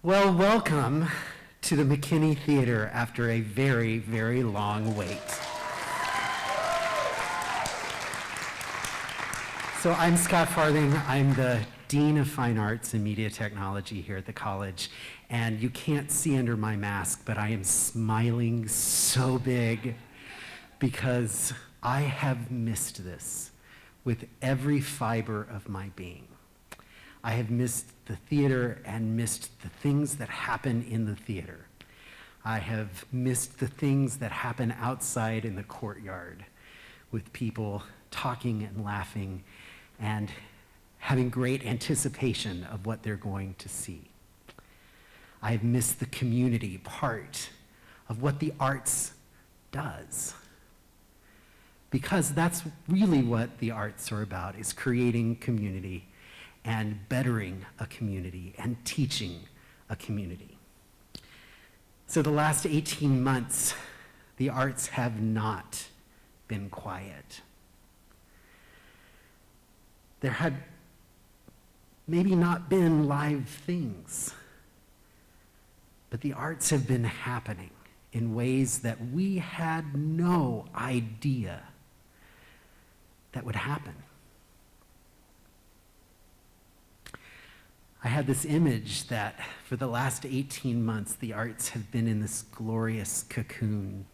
Well, welcome to the McKinney Theater after a very, very long wait. So I'm Scott Farthing. I'm the Dean of Fine Arts and Media Technology here at the college. And you can't see under my mask, but I am smiling so big because I have missed this with every fiber of my being. I have missed the theater and missed the things that happen in the theater. I have missed the things that happen outside in the courtyard with people talking and laughing and having great anticipation of what they're going to see. I have missed the community part of what the arts does. Because that's really what the arts are about, is creating community and bettering a community and teaching a community. So the last 18 months, the arts have not been quiet. There had maybe not been live things, but the arts have been happening in ways that we had no idea that would happen. I had this image that for the last 18 months, the arts have been in this glorious cocoon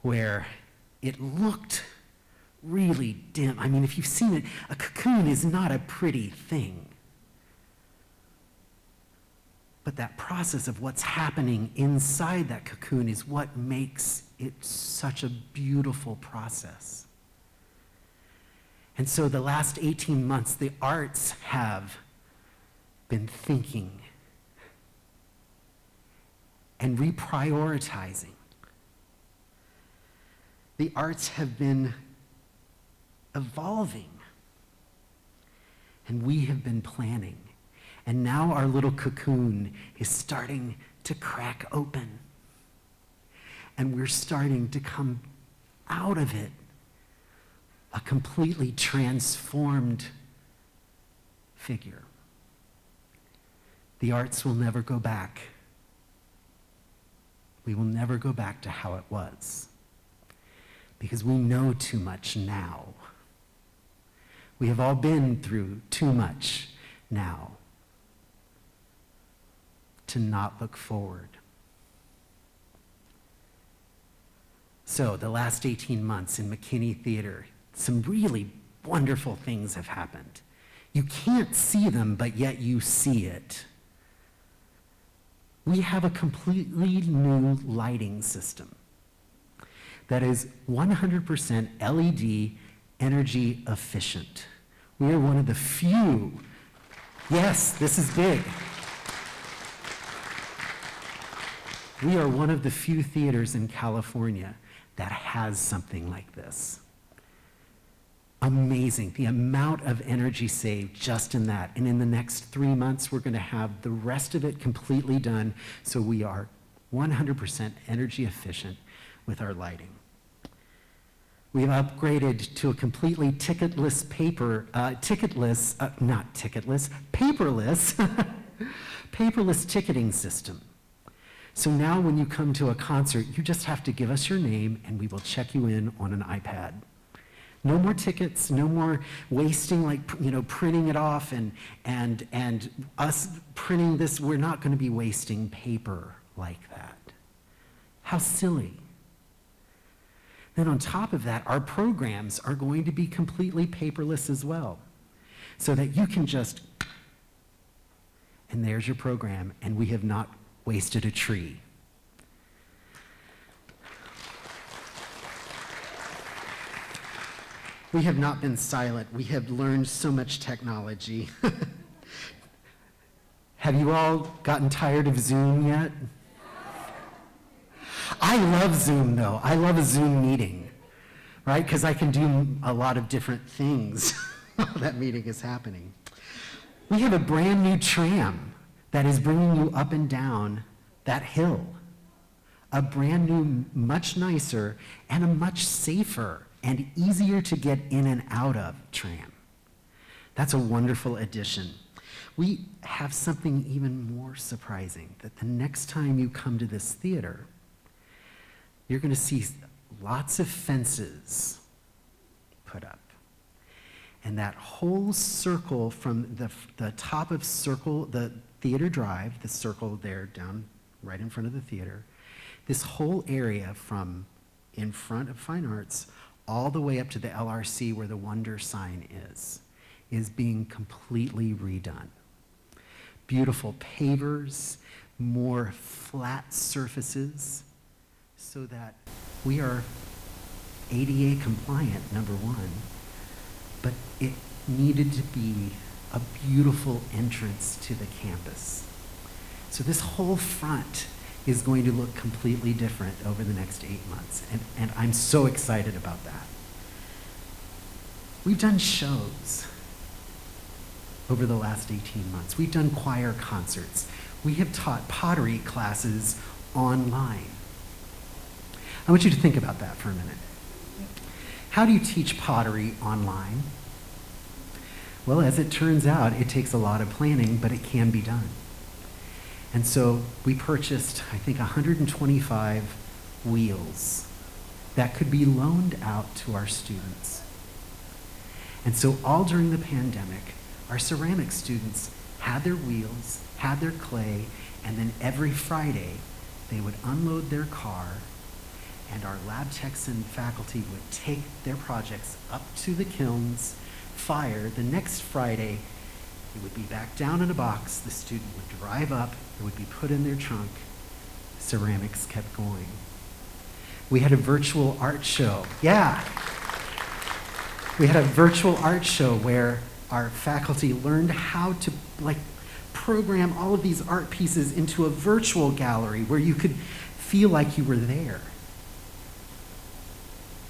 where it looked really dim. I mean, if you've seen it, a cocoon is not a pretty thing. But that process of what's happening inside that cocoon is what makes it such a beautiful process. And so the last 18 months, the arts have been thinking and reprioritizing. The arts have been evolving, and we have been planning. And now our little cocoon is starting to crack open, and we're starting to come out of it a completely transformed figure. The arts will never go back. We will never go back to how it was, because we know too much now. We have all been through too much now to not look forward. So the last 18 months in McKinney Theater, some really wonderful things have happened. You can't see them, but yet you see it. We have a completely new lighting system that is 100% LED energy efficient. We are one of the few, yes, this is big. We are one of the few theaters in California that has something like this. Amazing, the amount of energy saved just in that. And in the next 3 months, we're going to have the rest of it completely done, so we are 100% energy efficient with our lighting. We have upgraded to a completely paperless, paperless ticketing system. So now when you come to a concert, you just have to give us your name and we will check you in on an iPad. No more tickets, no more wasting, printing it off and us printing this. We're not going to be wasting paper like that. How silly. Then on top of that, our programs are going to be completely paperless as well, so that you can just, and there's your program, and we have not wasted a tree. We have not been silent. We have learned so much technology. Have you all gotten tired of Zoom yet? I love Zoom, though. I love a Zoom meeting, right? Because I can do a lot of different things while that meeting is happening. We have a brand new tram that is bringing you up and down that hill. A brand new, much nicer, and a much safer and easier to get in and out of tram. That's a wonderful addition. We have something even more surprising, that the next time you come to this theater, you're going to see lots of fences put up. And that whole circle from the top of Circle, the Theater Drive, the circle there down right in front of the theater, this whole area from in front of Fine Arts all the way up to the LRC where the Wonder sign is being completely redone. Beautiful pavers, more flat surfaces, so that we are ADA compliant, number one, but it needed to be a beautiful entrance to the campus. So this whole front is going to look completely different over the next 8 months, and I'm so excited about that. We've done shows over the last 18 months. We've done choir concerts. We have taught pottery classes online. I want you to think about that for a minute. How do you teach pottery online? Well, as it turns out, it takes a lot of planning, but it can be done. And so we purchased, I think, 125 wheels that could be loaned out to our students. And so all during the pandemic, our ceramic students had their wheels, had their clay, and then every Friday, they would unload their car, and our lab techs and faculty would take their projects up to the kilns, fire. The next Friday, it would be back down in a box. The student would drive up, it would be put in their trunk. Ceramics kept going. We had a virtual art show. Yeah. We had a virtual art show where our faculty learned how to program all of these art pieces into a virtual gallery where you could feel like you were there.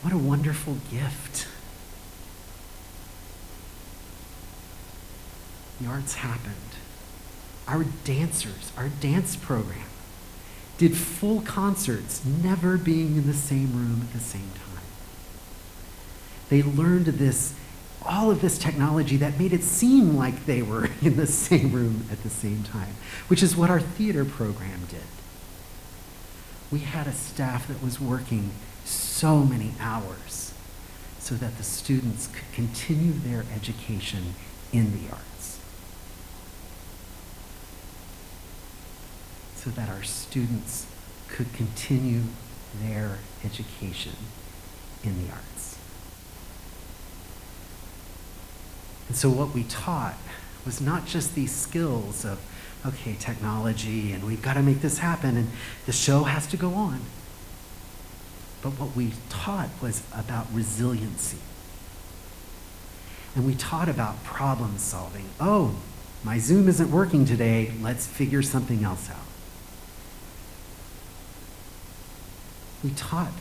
What a wonderful gift. The arts happened. Our dancers, our dance program, did full concerts, never being in the same room at the same time. They learned all of this technology that made it seem like they were in the same room at the same time, which is what our theater program did. We had a staff that was working so many hours so that the students could continue their education in the arts. So that our students could continue their education in the arts. And so what we taught was not just these skills of, okay, technology, and we've got to make this happen, and the show has to go on. But what we taught was about resiliency. And we taught about problem solving. Oh, my Zoom isn't working today, let's figure something else out. We taught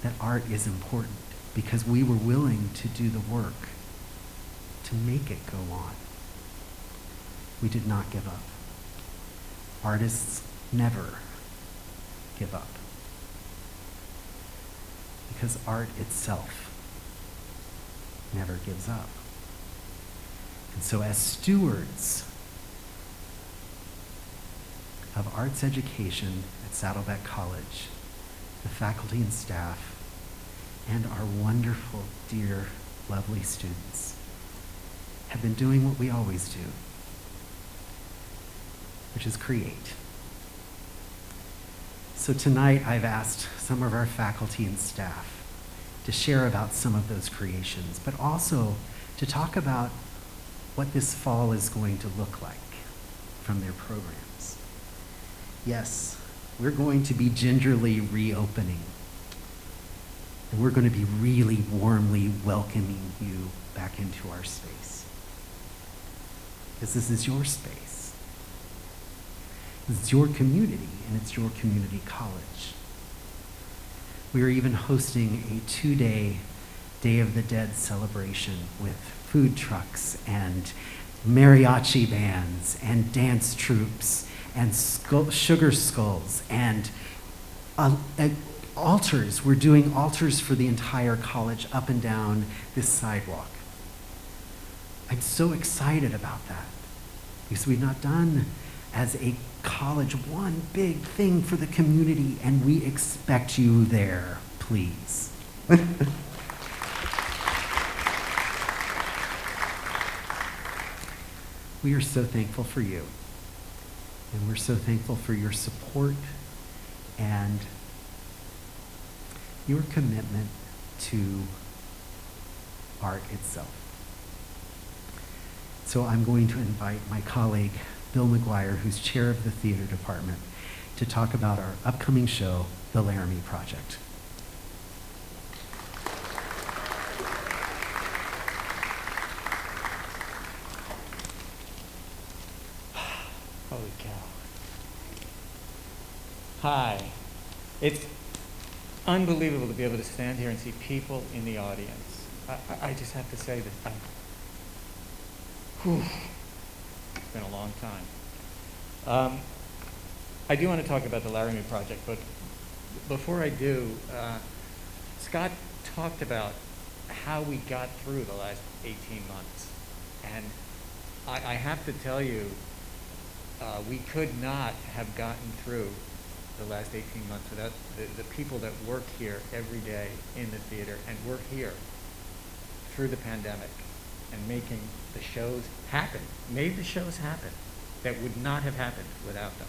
that art is important because we were willing to do the work to make it go on. We did not give up. Artists never give up because art itself never gives up. And so as stewards of arts education at Saddleback College, the faculty and staff, and our wonderful, dear, lovely students have been doing what we always do, which is create. So tonight I've asked some of our faculty and staff to share about some of those creations, but also to talk about what this fall is going to look like from their programs. Yes, we're going to be gingerly reopening, and we're going to be really warmly welcoming you back into our space. Because this is your space. This is your community, and it's your community college. We are even hosting a 2-day Day of the Dead celebration with food trucks and mariachi bands and dance troupes and sugar skulls and altars. We're doing altars for the entire college up and down this sidewalk. I'm so excited about that because we've not done as a college one big thing for the community, and we expect you there, please. We are so thankful for you, and we're so thankful for your support and your commitment to art itself. So I'm going to invite my colleague, Bill McGuire, who's chair of the theater department, to talk about our upcoming show, The Laramie Project. Holy cow. Hi. It's unbelievable to be able to stand here and see people in the audience. I just have to say that it's been a long time. I do want to talk about the Laramie Project, but before I do, Scott talked about how we got through the last 18 months. And I have to tell you, we could not have gotten through the last 18 months without the people that work here every day in the theater and work here through the pandemic and making the shows happen, made the shows happen that would not have happened without them.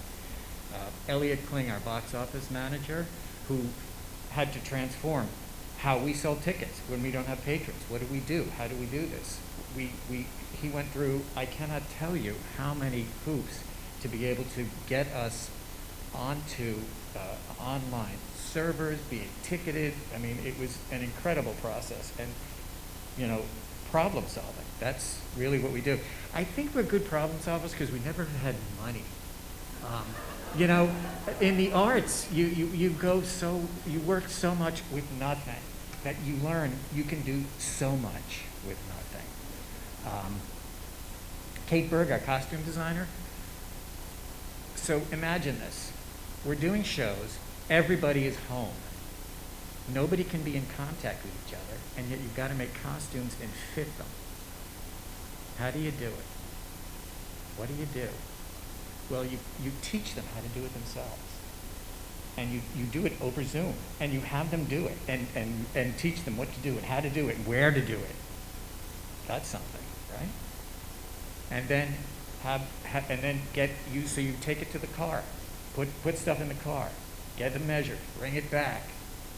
Elliot Kling, our box office manager, who had to transform how we sell tickets when we don't have patrons. What do we do? How do we do this? He went through, I cannot tell you how many hoops to be able to get us onto online servers, being ticketed. I mean, it was an incredible process. And, you know, problem solving, that's really what we do. I think we're good problem solvers because we never had money. You know, in the arts, you work so much with nothing that you learn you can do so much with nothing. Kate Berg, our costume designer. So imagine this. We're doing shows, everybody is home. Nobody can be in contact with each other, and yet you've got to make costumes and fit them. How do you do it? What do you do? Well, you teach them how to do it themselves. And you do it over Zoom, and you have them do it, and teach them what to do and how to do it, and where to do it. That's something, right? And then so you take it to the car, put stuff in the car, get the measure, bring it back,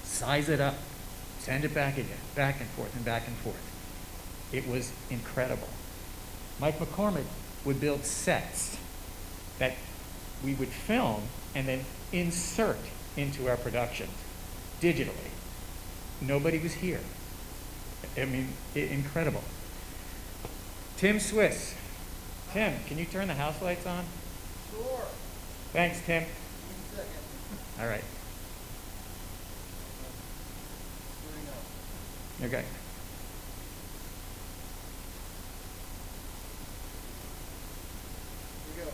size it up, send it back again, back and forth and back and forth. It was incredible. Mike McCormick would build sets that we would film and then insert into our productions digitally. Nobody was here. I mean, incredible. Tim Swiss. Tim, can you turn the house lights on? Sure. Thanks, Tim. 1 second. All right. Okay. Here we go.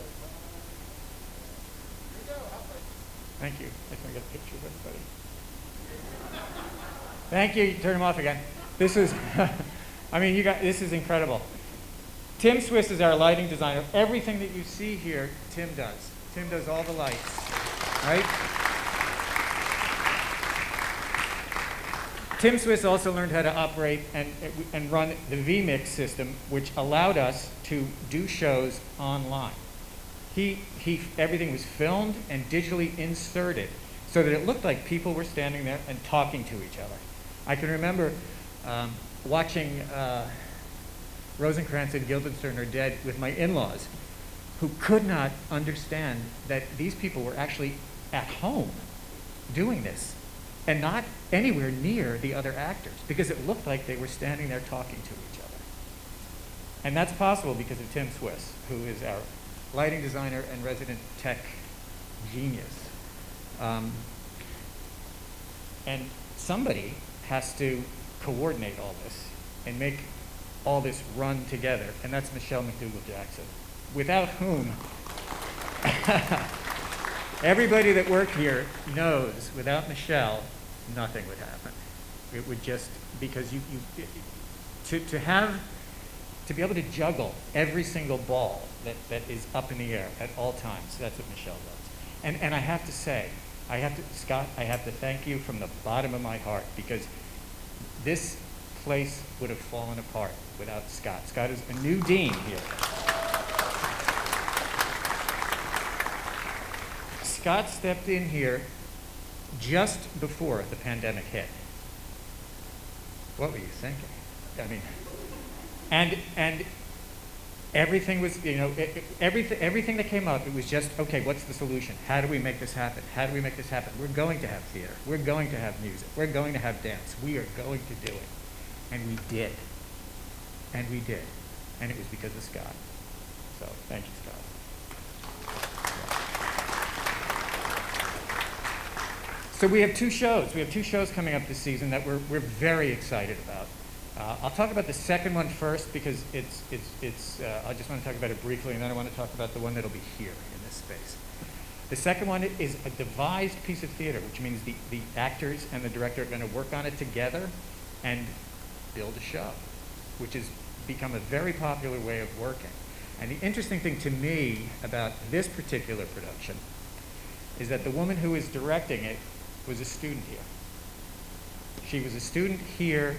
Thank you. I just want to get a picture of everybody. Thank you. You turn them off again. This is, I mean, this is incredible. Tim Swiss is our lighting designer. Everything that you see here, Tim does. Tim does all the lights, right? Tim Swiss also learned how to operate and run the vMix system, which allowed us to do shows online. Everything was filmed and digitally inserted so that it looked like people were standing there and talking to each other. I can remember watching Rosencrantz and Guildenstern Are Dead with my in-laws, who could not understand that these people were actually at home doing this and not anywhere near the other actors, because it looked like they were standing there talking to each other. And that's possible because of Tim Swiss, who is our lighting designer and resident tech genius. And somebody has to coordinate all this and make all this run together, and that's Michelle McDougall-Jackson, without whom everybody that worked here knows without Michelle, nothing would happen. It would just, because to be able to juggle every single ball that is up in the air at all times, that's what Michelle does. And I have to say, Scott, I have to thank you from the bottom of my heart, because this place would have fallen apart without Scott. Scott is a new dean here. Scott stepped in here just before the pandemic hit. What were you thinking? I mean, and everything was, everything that came up, it was just, okay, what's the solution? How do we make this happen? How do we make this happen? We're going to have theater. We're going to have music. We're going to have dance. We are going to do it. And we did. And we did. And it was because of Scott. So thank you, Scott. So we have two shows. We have two shows coming up this season that we're very excited about. I'll talk about the second one first, because I just want to talk about it briefly, and then I want to talk about the one that'll be here in this space. The second one is a devised piece of theater, which means the actors and the director are going to work on it together and build a show, which has become a very popular way of working. And the interesting thing to me about this particular production is that the woman who is directing it was a student here. She was a student here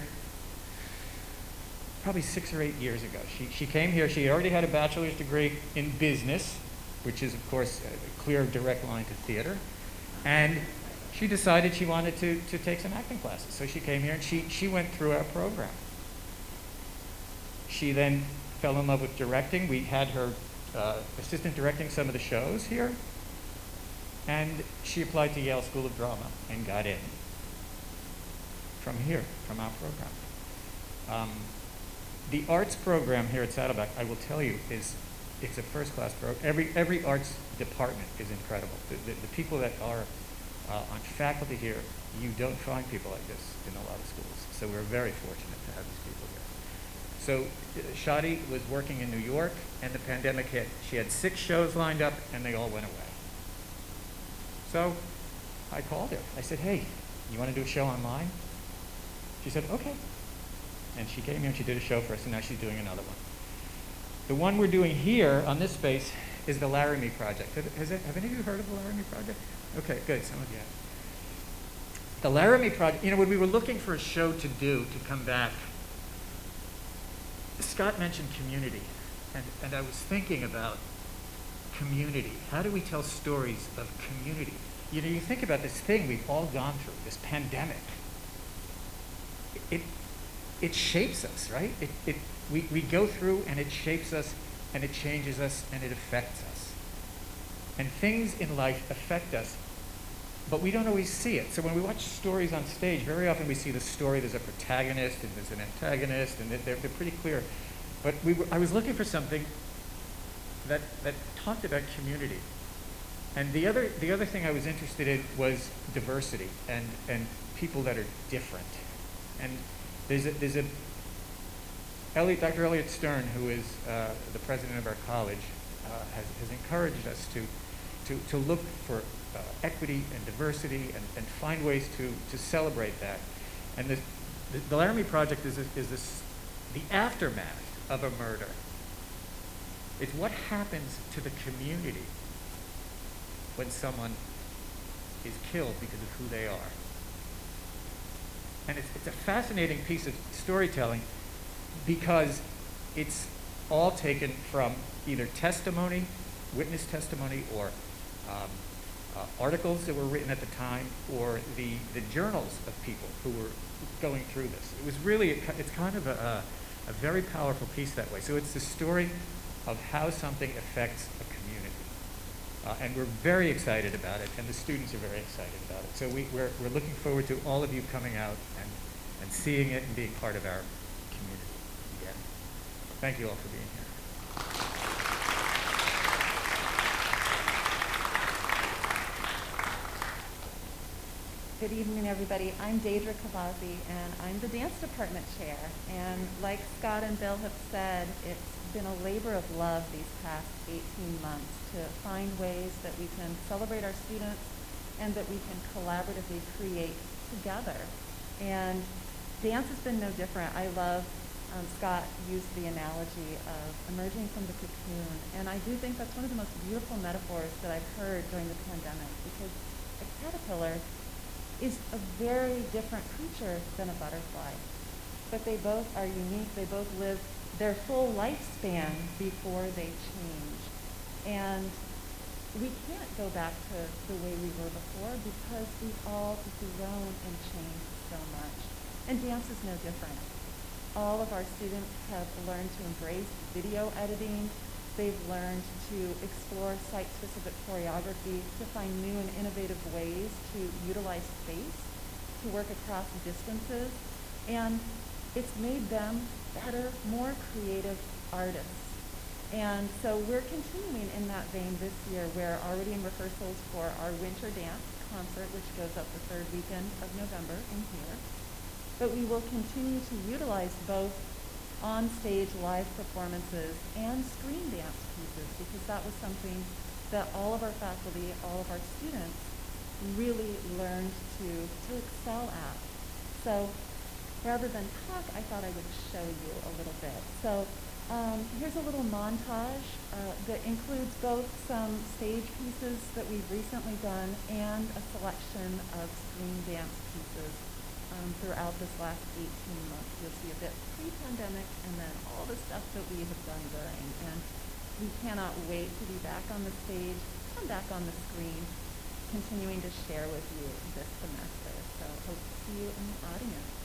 probably 6 or 8 years ago. She came here, she already had a bachelor's degree in business, which is of course a clear direct line to theater, and she decided she wanted to take some acting classes. So she came here and she went through our program. She then fell in love with directing. We had her assistant directing some of the shows here, and she applied to Yale School of Drama and got in from here, from our program. The arts program here at Saddleback, I will tell you, it's a first-class program. Every arts department is incredible. The people that are on faculty here, you don't find people like this in a lot of schools. So we're very fortunate to have these people here. So Shadi was working in New York, and the pandemic hit. She had 6 shows lined up, and they all went away. So I called her. I said, hey, you want to do a show online? She said, okay. And she came here and she did a show for us, and now she's doing another one. The one we're doing here on this space is the Laramie Project. Have any of you heard of the Laramie Project? Okay, good, some of you have. The Laramie Project, when we were looking for a show to do to come back, Scott mentioned community, and I was thinking about community. How do we tell stories of community? You think about this thing we've all gone through, this pandemic. It shapes us, right? We go through and it shapes us and it changes us and it affects us. And things in life affect us, but we don't always see it. So when we watch stories on stage, very often we see the story, there's a protagonist and there's an antagonist, and they're pretty clear. But I was looking for something that talked about community. And the other thing I was interested in was diversity and people that are different. And there's Dr. Elliott Stern, who is the president of our college, has encouraged us to look for equity and diversity and find ways to celebrate that. And the Laramie Project is the aftermath of a murder. It's what happens to the community when someone is killed because of who they are. And it's a fascinating piece of storytelling because it's all taken from either testimony, witness testimony, or articles that were written at the time, or the journals of people who were going through this. It was really, it's kind of a very powerful piece that way. So it's the story of how something affects a community. And we're very excited about it, and the students are very excited about it. So we're looking forward to all of you coming out and seeing it and being part of our community again. Thank you all for being here. Good evening, everybody. I'm Deidre Kavazi, and I'm the dance department chair. And like Scott and Bill have said, it's been a labor of love these past 18 months to find ways that we can celebrate our students and that we can collaboratively create together. And dance has been no different. I love, Scott used the analogy of emerging from the cocoon, and I do think that's one of the most beautiful metaphors that I've heard during the pandemic, because a caterpillar is a very different creature than a butterfly. But they both are unique. They both live their full lifespan before they change. And we can't go back to the way we were before because we've all grown and changed so much. And dance is no different. All of our students have learned to embrace video editing. They've learned to explore site-specific choreography, to find new and innovative ways to utilize space, to work across distances. And it's made them better, more creative artists. And so we're continuing in that vein this year. We're already in rehearsals for our winter dance concert, which goes up the third weekend of November in here. But we will continue to utilize both on-stage live performances and screen dance pieces, because that was something that all of our faculty, all of our students really learned to excel at. So rather than talk, I thought I would show you a little bit. So here's a little montage that includes both some stage pieces that we've recently done and a selection of screen dance pieces throughout this last 18 months. You'll see a bit pre-pandemic and then all the stuff that we have done during. And we cannot wait to be back on the stage, come back on the screen, continuing to share with you this semester. So hope to see you in the audience.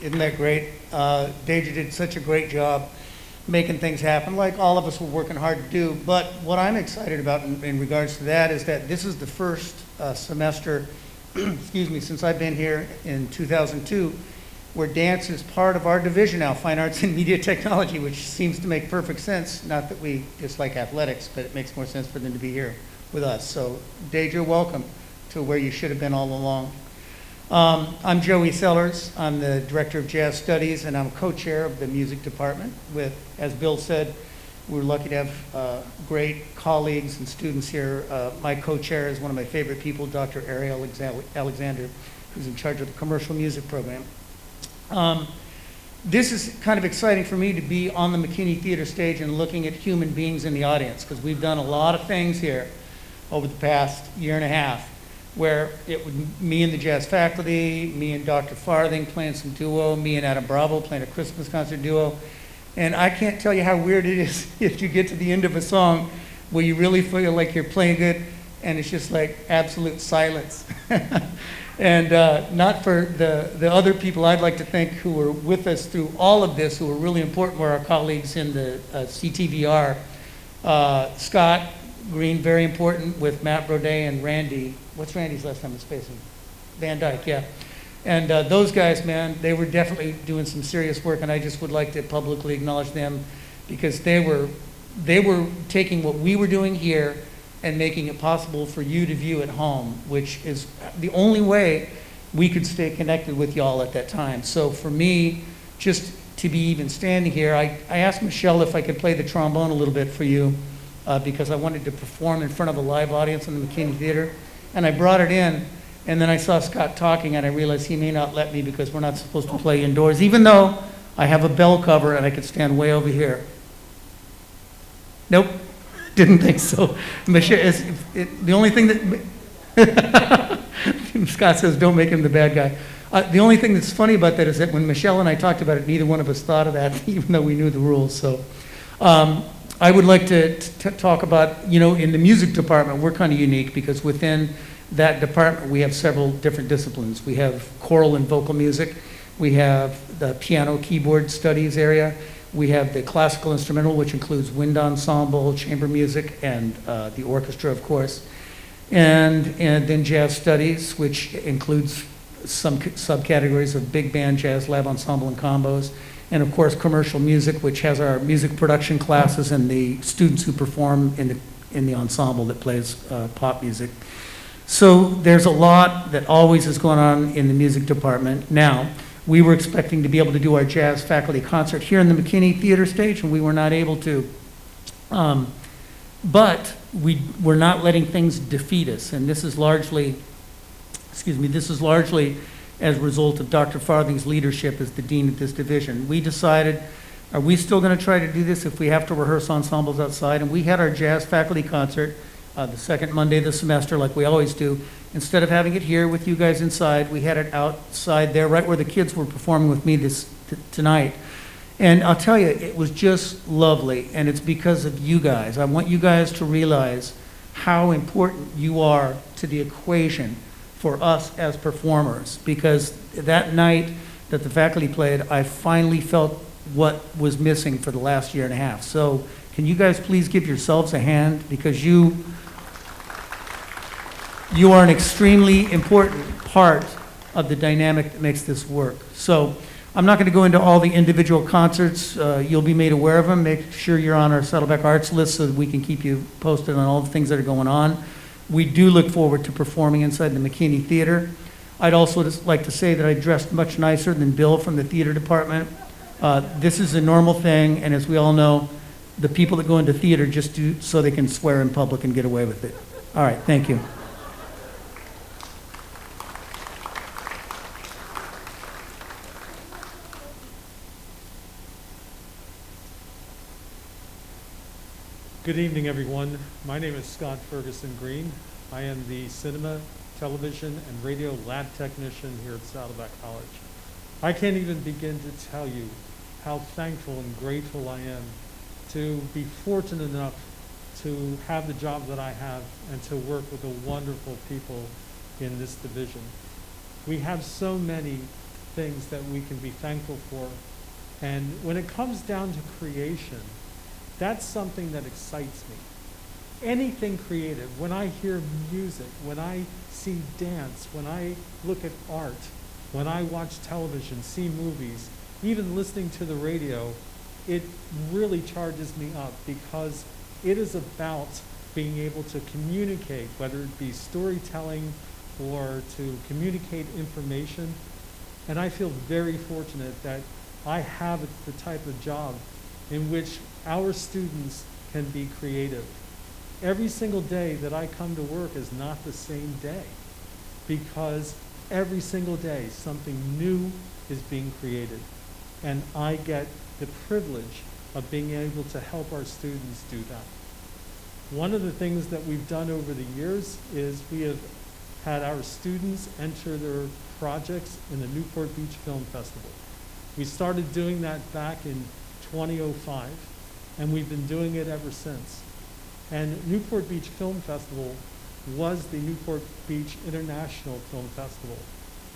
Isn't that great? Deja did such a great job making things happen, like all of us were working hard to do. But what I'm excited about in regards to that is that this is the first semester, excuse me, since I've been here in 2002, where dance is part of our division now, Fine Arts and Media Technology, which seems to make perfect sense. Not that we dislike athletics, but it makes more sense for them to be here with us. So, Deja, welcome to where you should have been all along. I'm Joey Sellers. I'm the Director of Jazz Studies, and I'm co-chair of the music department with, as Bill said, we're lucky to have great colleagues and students here. My co-chair is one of my favorite people, Dr. Ariel Alexander, who's in charge of the commercial music program. This is kind of exciting for me to be on the McKinney Theater stage and looking at human beings in the audience, because we've done a lot of things here over the past year and a half, where it would me and the jazz faculty, me and Dr. Farthing playing some duo, me and Adam Bravo playing a Christmas concert duo. And I can't tell you how weird it is if you get to the end of a song where you really feel like you're playing good and it's just like absolute silence. And not for the other people I'd like to thank who were with us through all of this, who were really important, were our colleagues in the CTVR. Scott Green, very important, with Matt Brodet and Randy. What's Randy's last name? It's facing Van Dyke, yeah. And those guys, man, they were definitely doing some serious work, and I just would like to publicly acknowledge them, because they were taking what we were doing here and making it possible for you to view at home, which is the only way we could stay connected with y'all at that time. So for me, just to be even standing here, I asked Michelle if I could play the trombone a little bit for you, because I wanted to perform in front of a live audience in the McKinney Theater. And I brought it in, and then I saw Scott talking, and I realized he may not let me because we're not supposed to play indoors, even though I have a bell cover and I could stand way over here. Nope, didn't think so. Michelle, the only thing that, Scott says don't make him the bad guy. The only thing that's funny about that is that when Michelle and I talked about it, neither one of us thought of that, even though we knew the rules. So I would like to talk about, in the music department, we're kind of unique because within that department we have several different disciplines. We have choral and vocal music. We have the piano keyboard studies area. We have the classical instrumental, which includes wind ensemble, chamber music, and the orchestra, of course. And then jazz studies, which includes some subcategories of big band, jazz, lab ensemble, and combos. And of course, commercial music, which has our music production classes and the students who perform in the ensemble that plays pop music. So there's a lot that always is going on in the music department. Now, we were expecting to be able to do our jazz faculty concert here in the McKinney Theater stage, and we were not able to. But we're not letting things defeat us, and this is largely, as a result of Dr. Farthing's leadership as the dean of this division. We decided, are we still going to try to do this if we have to rehearse ensembles outside? And we had our jazz faculty concert the second Monday of the semester, like we always do. Instead of having it here with you guys inside, we had it outside there, right where the kids were performing with me tonight. And I'll tell you, it was just lovely, and it's because of you guys. I want you guys to realize how important you are to the equation for us as performers, because that night that the faculty played, I finally felt what was missing for the last year and a half. So can you guys please give yourselves a hand, because you are an extremely important part of the dynamic that makes this work. So I'm not going to go into all the individual concerts. You'll be made aware of them. Make sure you're on our Saddleback Arts list so that we can keep you posted on all the things that are going on. We do look forward to performing inside the McKinney Theater. I'd also just like to say that I dressed much nicer than Bill from the theater department. This is a normal thing, and as we all know, the people that go into theater just do so they can swear in public and get away with it. All right, thank you. Good evening, everyone. My name is Scott Ferguson Green. I am the cinema, television, and radio lab technician here at Saddleback College. I can't even begin to tell you how thankful and grateful I am to be fortunate enough to have the job that I have and to work with the wonderful people in this division. We have so many things that we can be thankful for. And when it comes down to creation, that's something that excites me. Anything creative, when I hear music, when I see dance, when I look at art, when I watch television, see movies, even listening to the radio, it really charges me up because it is about being able to communicate, whether it be storytelling or to communicate information. And I feel very fortunate that I have the type of job in which our students can be creative. Every single day that I come to work is not the same day because every single day something new is being created. And I get the privilege of being able to help our students do that. One of the things that we've done over the years is we have had our students enter their projects in the Newport Beach Film Festival. We started doing that back in 2005, and we've been doing it ever since. And Newport Beach Film Festival was the Newport Beach International Film Festival.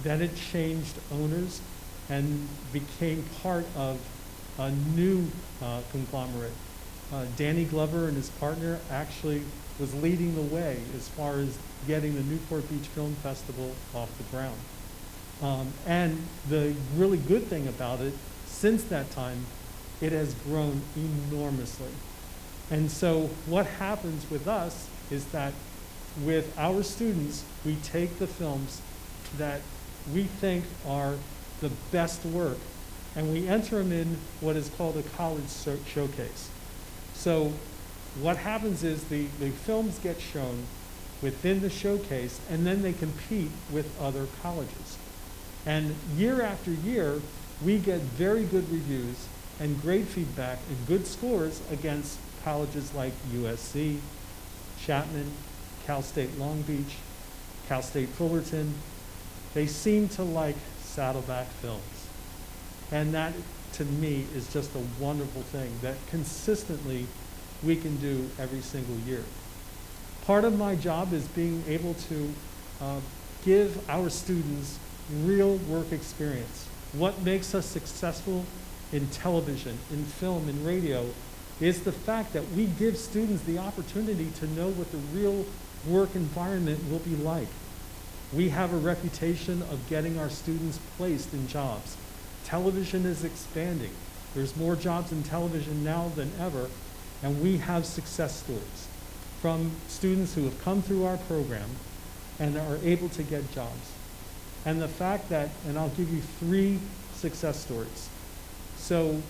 Then it changed owners and became part of a new conglomerate. Danny Glover and his partner actually was leading the way as far as getting the Newport Beach Film Festival off the ground. And the really good thing about it, since that time, it has grown enormously. And so what happens with us is that with our students, we take the films that we think are the best work, and we enter them in what is called a college showcase. So what happens is the films get shown within the showcase, and then they compete with other colleges. And year after year, we get very good reviews and great feedback and good scores against colleges like USC, Chapman, Cal State Long Beach, Cal State Fullerton. They seem to like Saddleback films. And that, to me, is just a wonderful thing that consistently we can do every single year. Part of my job is being able to give our students real work experience. What makes us successful in television, in film, in radio, is the fact that we give students the opportunity to know what the real work environment will be like. We have a reputation of getting our students placed in jobs. Television is expanding. There's more jobs in television now than ever, and we have success stories from students who have come through our program and are able to get jobs. And the fact that, and I'll give you 3 success stories. So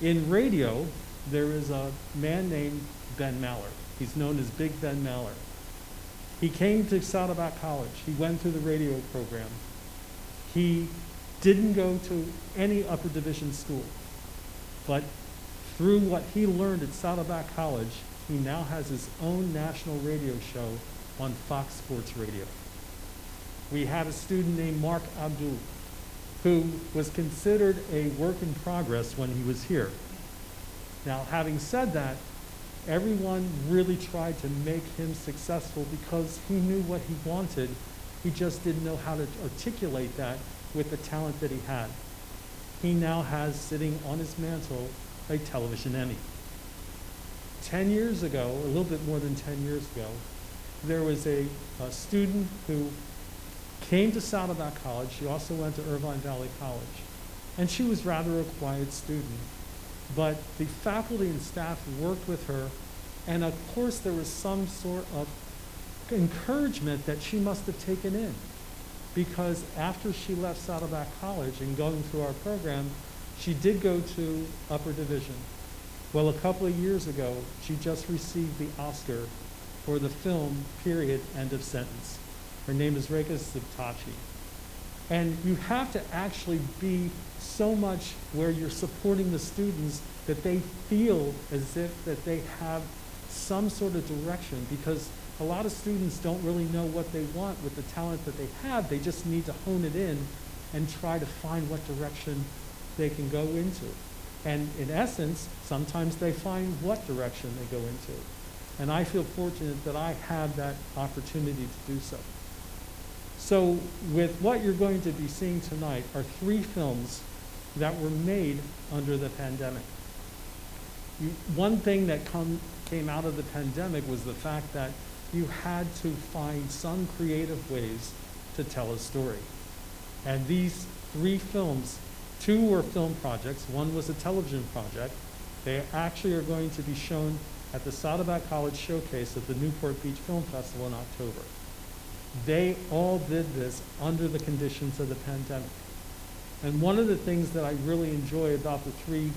in radio, there is a man named Ben Maller. He's known as Big Ben Maller. He came to Saddleback College. He went through the radio program. He didn't go to any upper division school, but through what he learned at Saddleback College, he now has his own national radio show on Fox Sports Radio. We had a student named Mark Abdul, who was considered a work in progress when he was here. Now, having said that, everyone really tried to make him successful because he knew what he wanted. He just didn't know how to articulate that with the talent that he had. He now has sitting on his mantle a television Emmy. 10 years ago, a little bit more than 10 years ago, there was a student who came to Saddleback College. She also went to Irvine Valley College. And she was rather a quiet student. But the faculty and staff worked with her, and of course there was some sort of encouragement that she must have taken in. Because after she left Saddleback College and going through our program, she did go to upper division. Well, a couple of years ago, she just received the Oscar for the film, period, end of sentence. Her name is Reka Zibtachi. And you have to actually be so much where you're supporting the students that they feel as if that they have some sort of direction, because a lot of students don't really know what they want with the talent that they have. They just need to hone it in and try to find what direction they can go into. And in essence, sometimes they find what direction they go into. And I feel fortunate that I have that opportunity to do so. So with what you're going to be seeing tonight are 3 films that were made under the pandemic. One thing that came out of the pandemic was the fact that you had to find some creative ways to tell a story. And these 3 films, 2 were film projects, 1 was a television project. They actually are going to be shown at the Saddleback College Showcase at the Newport Beach Film Festival in October. They all did this under the conditions of the pandemic. And one of the things that I really enjoy about the 3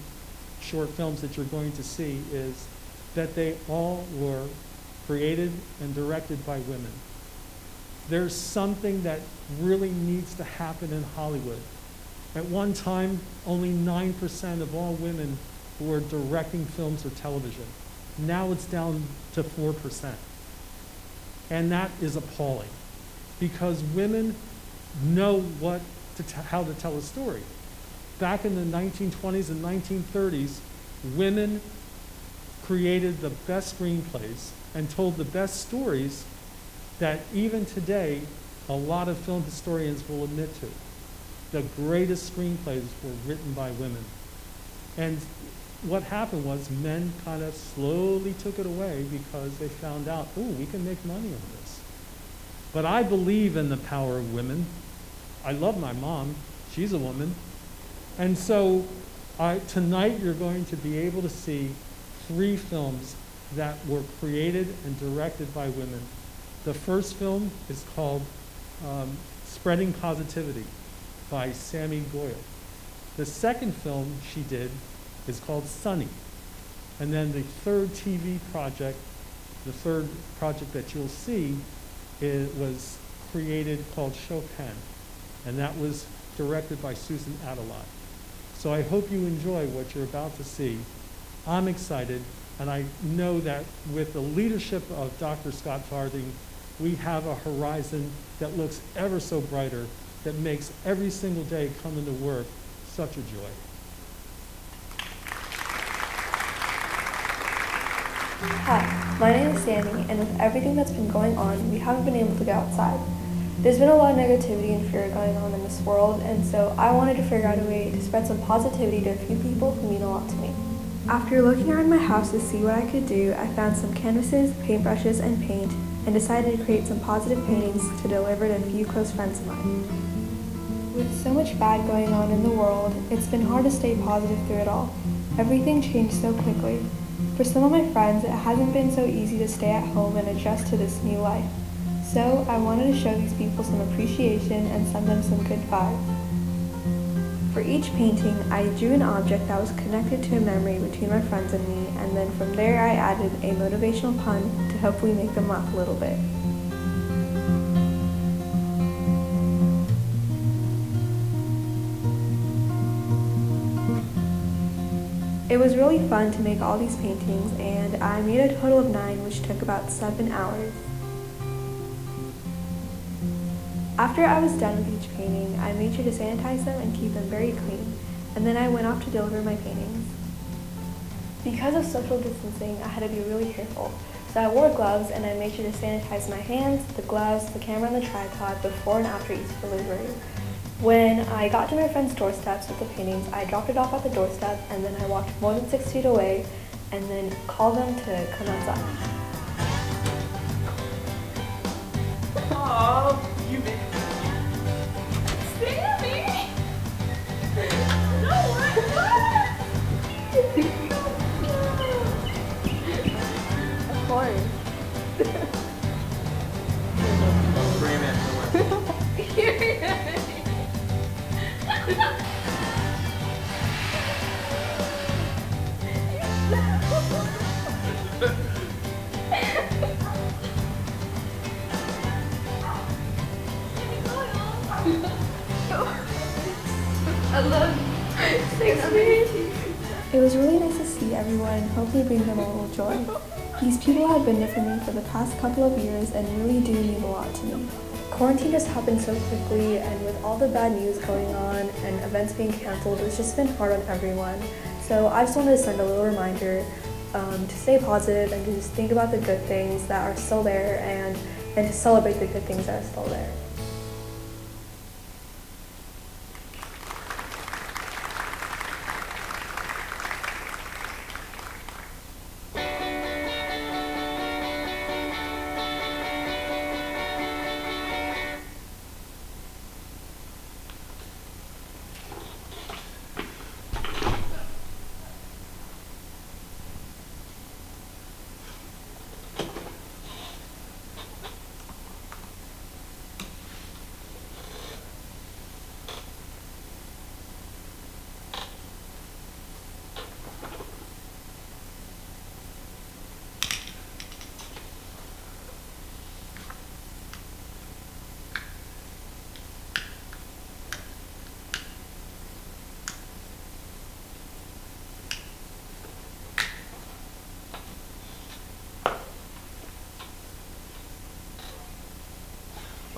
short films that you're going to see is that they all were created and directed by women. There's something that really needs to happen in Hollywood. At one time, only 9% of all women were directing films or television. Now it's down to 4%. And that is appalling because women know how to tell a story. Back in the 1920s and 1930s, women created the best screenplays and told the best stories that even today, a lot of film historians will admit to. The greatest screenplays were written by women. And what happened was men kind of slowly took it away because they found out, oh, we can make money on this. But I believe in the power of women. I love my mom. She's a woman. And so tonight you're going to be able to see 3 films that were created and directed by women. The first film is called Spreading Positivity by Sammy Goyle. The second film she did is called Sunny. And then the third TV project, the third project that you'll see, was created called Chopin. And that was directed by Susan Adelai. So I hope you enjoy what you're about to see. I'm excited, and I know that with the leadership of Dr. Scott Farthing, we have a horizon that looks ever so brighter, that makes every single day coming to work such a joy. Hi, my name is Sammy, and with everything that's been going on, we haven't been able to go outside. There's been a lot of negativity and fear going on in this world, and so I wanted to figure out a way to spread some positivity to a few people who mean a lot to me. After looking around my house to see what I could do, I found some canvases, paintbrushes, and paint, and decided to create some positive paintings to deliver to a few close friends of mine. With so much bad going on in the world, it's been hard to stay positive through it all. Everything changed so quickly. For some of my friends, it hasn't been so easy to stay at home and adjust to this new life. So I wanted to show these people some appreciation and send them some good vibes. For each painting, I drew an object that was connected to a memory between my friends and me, and then from there I added a motivational pun to hopefully make them laugh a little bit. It was really fun to make all these paintings, and I made a total of 9, which took about 7 hours. After I was done with each painting, I made sure to sanitize them and keep them very clean, and then I went off to deliver my paintings. Because of social distancing, I had to be really careful, so I wore gloves and I made sure to sanitize my hands, the gloves, the camera, and the tripod before and after each delivery. When I got to my friend's doorsteps with the paintings, I dropped it off at the doorstep, and then I walked more than 6 feet away and then called them to come outside. Oh, you made Sammy! No, what? Of course. I love you. Thanks, me. It was really nice to see everyone and hopefully bring them a little joy. These people have been there for me for the past couple of years and really do mean a lot to me. Quarantine just happened so quickly, and with all the bad news going on and events being canceled, it's just been hard on everyone. So I just wanted to send a little reminder to stay positive and to just think about the good things that are still there and to celebrate the good things that are still there.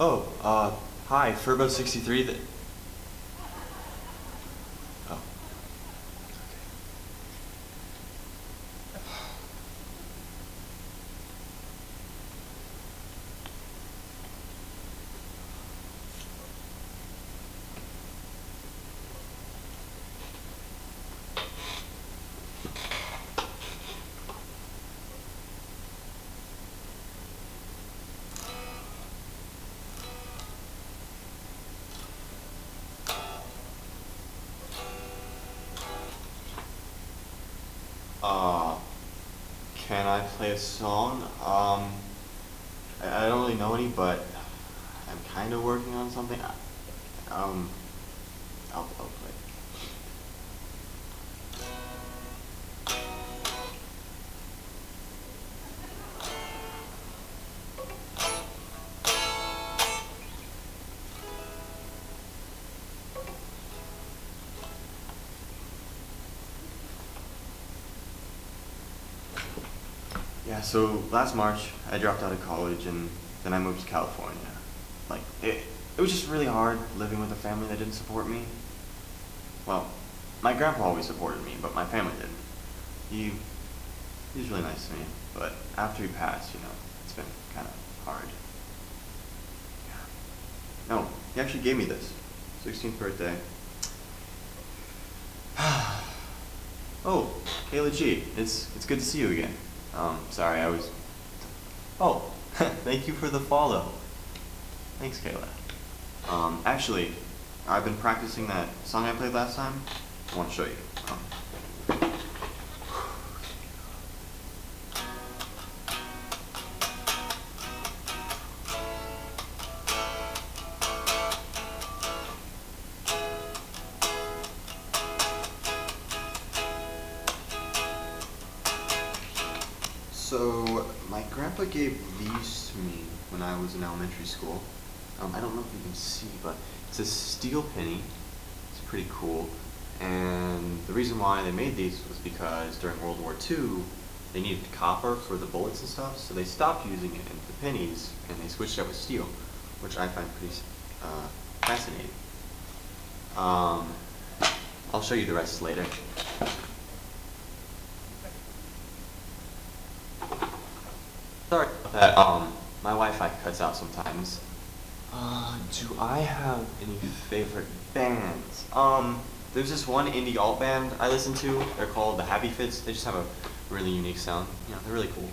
Oh, hi, Furbo63. Oh. Uh, can I play a song? I don't really know any, but I'm kind of working on something. I'll play. Yeah, so last March, I dropped out of college and then I moved to California. Like, it was just really hard living with a family that didn't support me. Well, my grandpa always supported me, but my family didn't. He was really nice to me, but after he passed, it's been kind of hard. Yeah. No, he actually gave me this. 16th birthday. Oh, Kayla G, it's good to see you again. Sorry, I was... Oh, thank you for the follow. Thanks, Kayla. Actually, I've been practicing that song I played last time. I want to show you. So, my grandpa gave these to me when I was in elementary school. I don't know if you can see, but it's a steel penny. It's pretty cool. And the reason why they made these was because during World War II, they needed copper for the bullets and stuff, so they stopped using it in the pennies and they switched it with steel, which I find pretty fascinating. I'll show you the rest later. Sorry about that. My Wi-Fi cuts out sometimes. Do I have any favorite bands? There's this one indie alt band I listen to. They're called the Happy Fits. They just have a really unique sound. Yeah, they're really cool.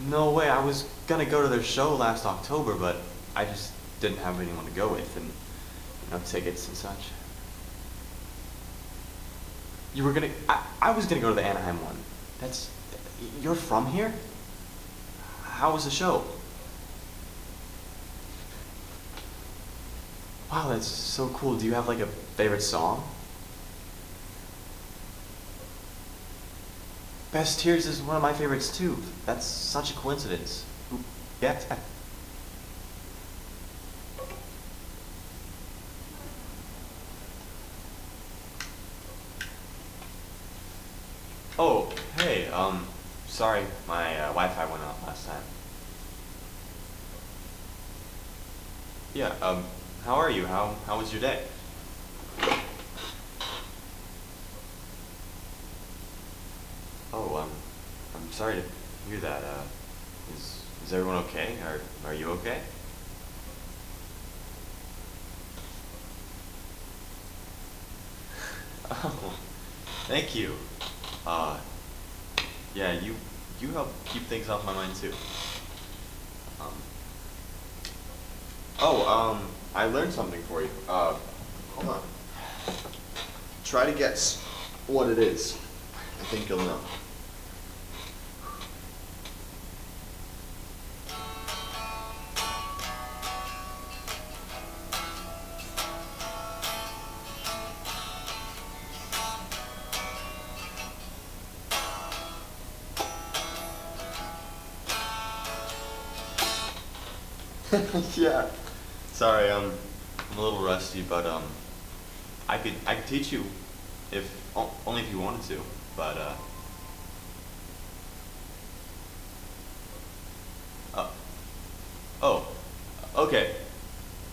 No way, I was gonna go to their show last October, but I just didn't have anyone to go with, and tickets and such. You were gonna? I was gonna go to the Anaheim one. You're from here? How was the show? Wow, that's so cool. Do you have like a favorite song? Best Tears is one of my favorites too. That's such a coincidence. Yeah. Oh, hey, sorry, my Wi-Fi went out last time. Yeah, how are you? How was your day? Oh, I'm sorry to hear that. Is everyone okay? Are you okay? Oh, thank you. Yeah, you help keep things off my mind too. I learned something for you. Hold on. Try to guess what it is. I think you'll know. Yeah. Sorry, I'm a little rusty, but I could teach you if only if you wanted to, but oh, Okay.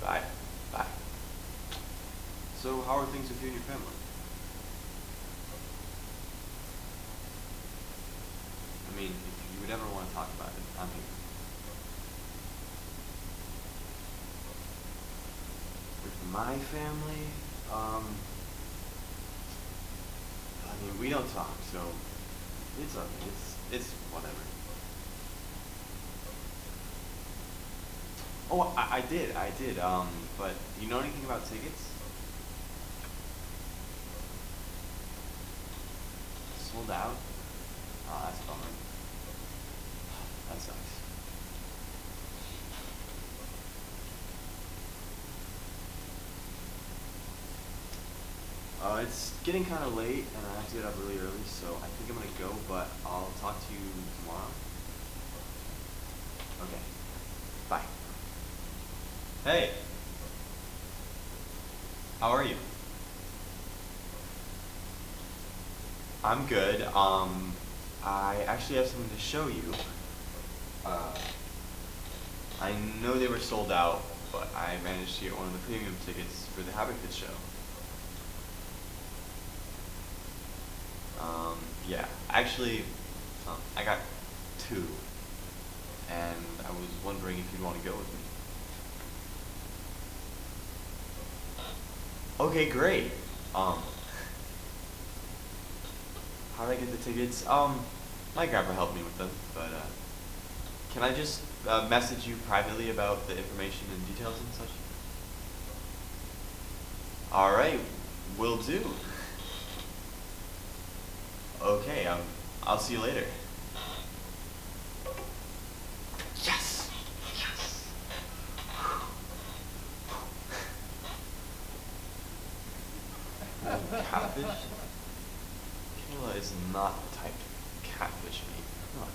Bye. Bye. So, how are things with you and your family? I mean, if you would ever want to talk about it, I'm here. With my family, I mean, we don't talk, so it's okay. It's whatever. Oh, I did. But do you know anything about tickets? Sold out? Oh, that's a bummer. That sucks. It's getting kind of late, and I have to get up really early, so I think I'm gonna go, but I'll talk to you tomorrow. Okay. Bye. Hey. How are you? I'm good. I actually have something to show you. I know they were sold out, but I managed to get one of the premium tickets for the Habitat show. Yeah, actually, I got 2, and I was wondering if you'd want to go with me. Okay, great. How did I get the tickets? My grandpa helped me with them, but, can I just, message you privately about the information and details and such? Alright, will do. Okay, I'll see you later. Yes! Yes! Catfish? Kayla is not the type to catfish me. Huh.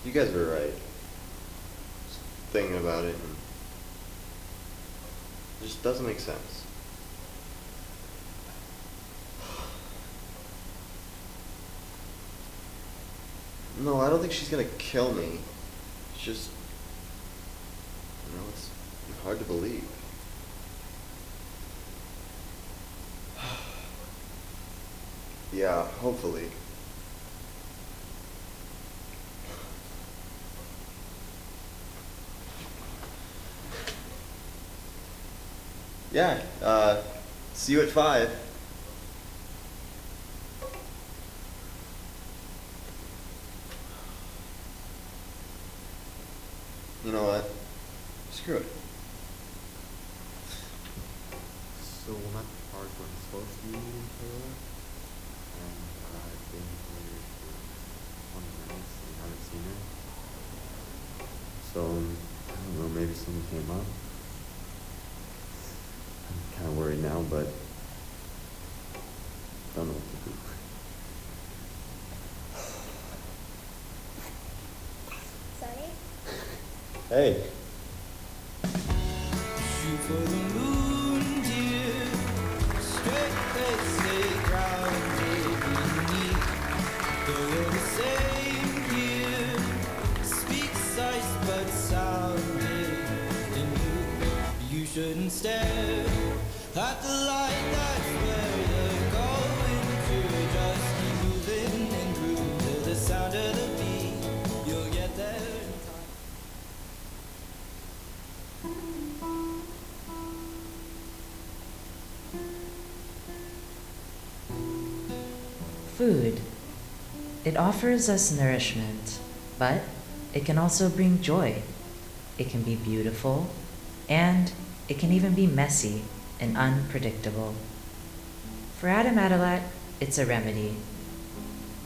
You guys were right. Just thinking about it, and it just doesn't make sense. No, I don't think she's gonna kill me. It's just, it's hard to believe. Yeah, hopefully. Yeah, see you at 5. You know what? Screw it. So we're not part what it's supposed to be in Taylor, and I've been here for 20 minutes and haven't seen her. So, I don't know, maybe something came up. I'm kind of worried now, but don't know what to do. Sunny? Hey. Shoot for the moon, dear. Straight face, stay grounded beneath. Though you're the same here. Speaks ice but sounded in you. You shouldn't stare at the light, that's where you're going to. Just keep moving and groove to the sound of the beat. You'll get there in time. Food. It offers us nourishment, but it can also bring joy. It can be beautiful, and it can even be messy and unpredictable. For Adam Adalat, it's a remedy.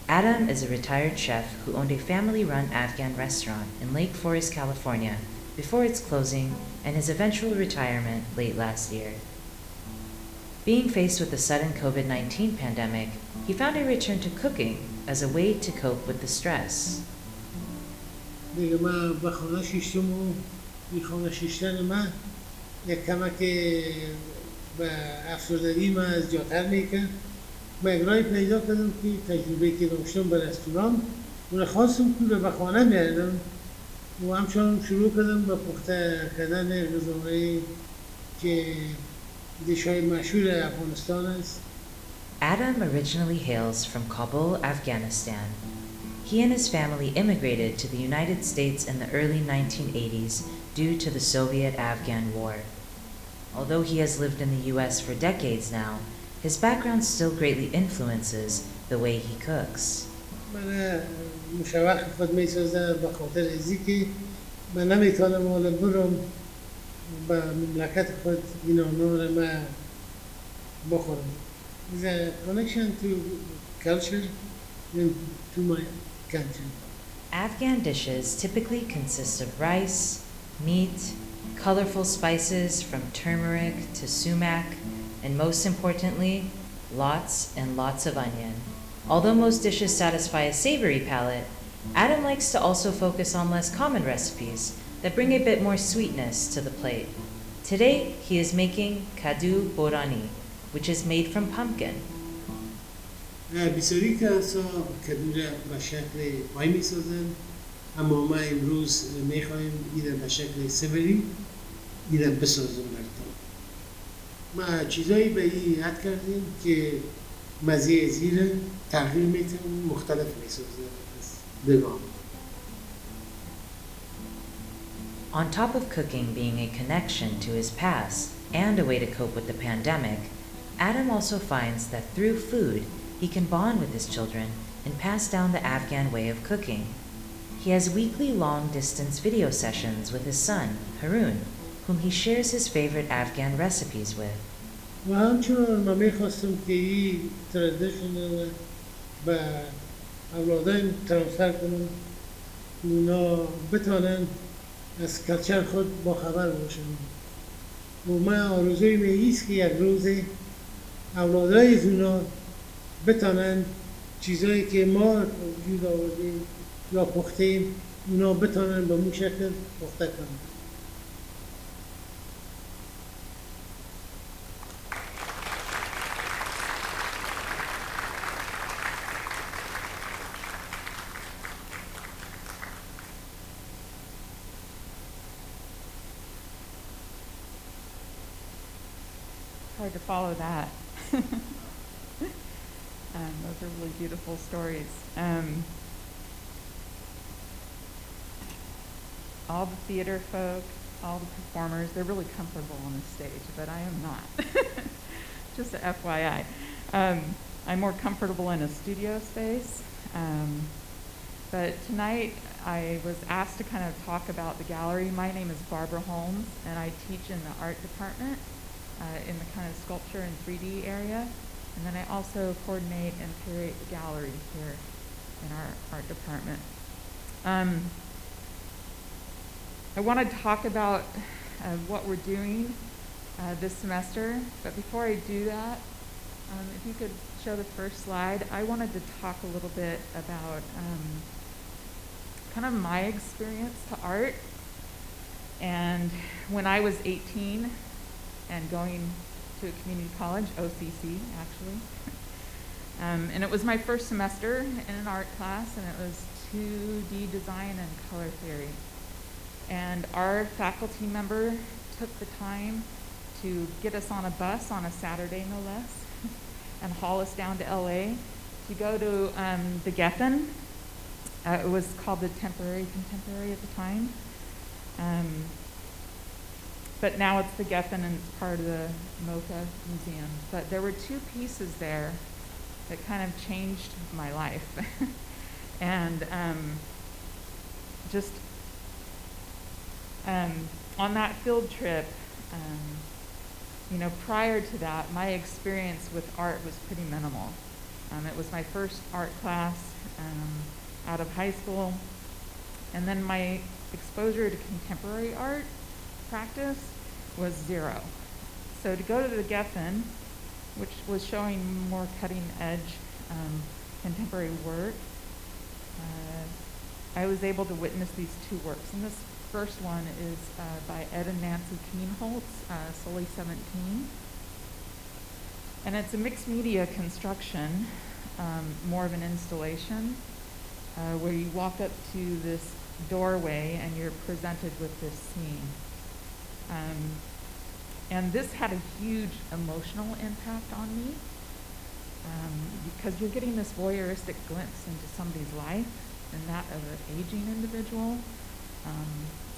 Adam is a retired chef who owned a family-run Afghan restaurant in Lake Forest, California, before its closing and his eventual retirement late last year. Being faced with the sudden COVID-19 pandemic, he found a return to cooking as a way to cope with the stress. دیگه من به خانه شیشتم و این خانه شیشتن من یک کمک به افسردگی من از جاتر میکن. من یک راهی پیدا کردم که تجربه که داشتم به رستوران اون خواستم که به خانه میاردم و همچنان شروع کردم به پخته کردن غذاهایی که دیشهای مشهور افغانستان است. Adam originally hails from Kabul, Afghanistan. He and his family immigrated to the United States in the early 1980s due to the Soviet-Afghan War. Although he has lived in the US for decades now, his background still greatly influences the way he cooks. من مشوق خود میسازم به خاطر ازی که من نمیتونم حالا برم به مملکت خود این آنها را من بخورم. There's a connection to culture and to my country. Afghan dishes typically consist of rice, meat, colorful spices from turmeric to sumac, and most importantly, lots and lots of onion. Although most dishes satisfy a savory palate, Adam likes to also focus on less common recipes that bring a bit more sweetness to the plate. Today, he is making kadu borani, which is made from pumpkin. بسیاری کسا کدو را به شکل پای می سازن، اما ما امروز می خواهیم این را به شکل سوری این را بسازم براتون. ما چیزایی به این عد کردیم که مزه از این را تغییر میتیم مختلف می سازن از بگام. On top of cooking being a connection to his past and a way to cope with the pandemic, Adam also finds that through food, he can bond with his children and pass down the Afghan way of cooking. He has weekly long-distance video sessions with his son, Harun, whom he shares his favorite Afghan recipes with. و همچنان ما میخواستم که این تردشن رو به اولادان ترانسفر کنم، اونا بتانن از کلچر خود با خبر باشن. و من آرزوی میگیست که یک روز اولادای از اونا بتانن چیزایی که ما وجود آوردیم یا پختیم اونا بتانن به مو شکل پخته کنن. Hard to follow that. Those are really beautiful stories. All the theater folk, all the performers, they're really comfortable on the stage, but I am not. Just a FYI. I'm more comfortable in a studio space. But tonight I was asked to kind of talk about the gallery. My name is Barbara Holmes, and I teach in the art department in the kind of sculpture and 3D area. And then I also coordinate and curate the gallery here in our art department. I want to talk about what we're doing this semester, but before I do that, if you could show the first slide, I wanted to talk a little bit about kind of my experience to art. And when I was 18 and going to a community college, OCC actually. And it was my first semester in an art class, and it was 2D design and color theory. And our faculty member took the time to get us on a bus on a Saturday, no less, and haul us down to LA to go to the Geffen. It was called the Temporary Contemporary at the time. But now it's the Geffen and it's part of the MoCA Museum. But there were two pieces there that kind of changed my life. And just on that field trip, you know, prior to that, my experience with art was pretty minimal. It was my first art class out of high school. And then my exposure to contemporary art practice was zero. So to go to the Geffen, which was showing more cutting edge contemporary work, I was able to witness these two works. And this first one is by Ed and Nancy Keenholz, Sully 17. And it's a mixed media construction, more of an installation, where you walk up to this doorway and you're presented with this scene. And this had a huge emotional impact on me, because you're getting this voyeuristic glimpse into somebody's life, and that of an aging individual,